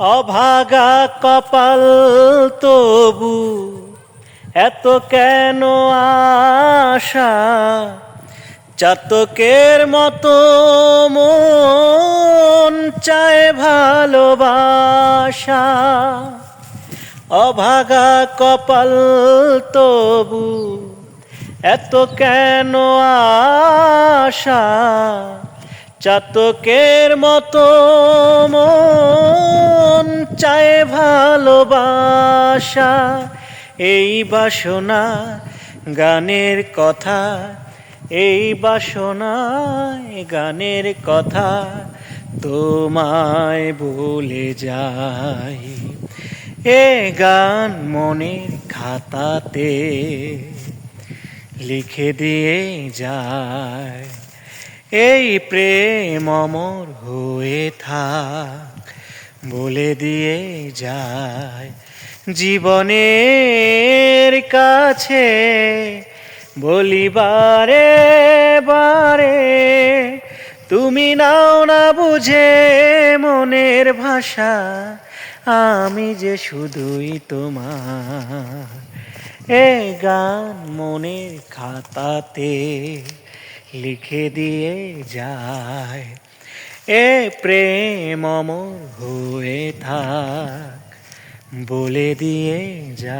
অভাগা কপাল তবু এত কেন আশা, চাতকের মতো মন চায় ভালোবাসা। অভাগা কপাল তবু এত কেন আশা, চাতকের মতো মন চায় ভালোবাসা। এই বাসনা গানের কথা, এই বাসনায় গানের কথা তোমায় বলে যাই। এ গান মনের খাতাতে লিখে দিয়ে যায়। এই প্রেম অমর হয়ে থাক বলে দিয়ে যায়। জীবনের কাছে বলি বারে বারে, তুমি নাও না বুঝে মনের ভাষা, আমি যে শুধুই তোমার। এ গান মনের খাতাতে লিখে দিয়ে যায়। এ প্রেম অমর হয়ে থাক বলে দিয়ে যায়।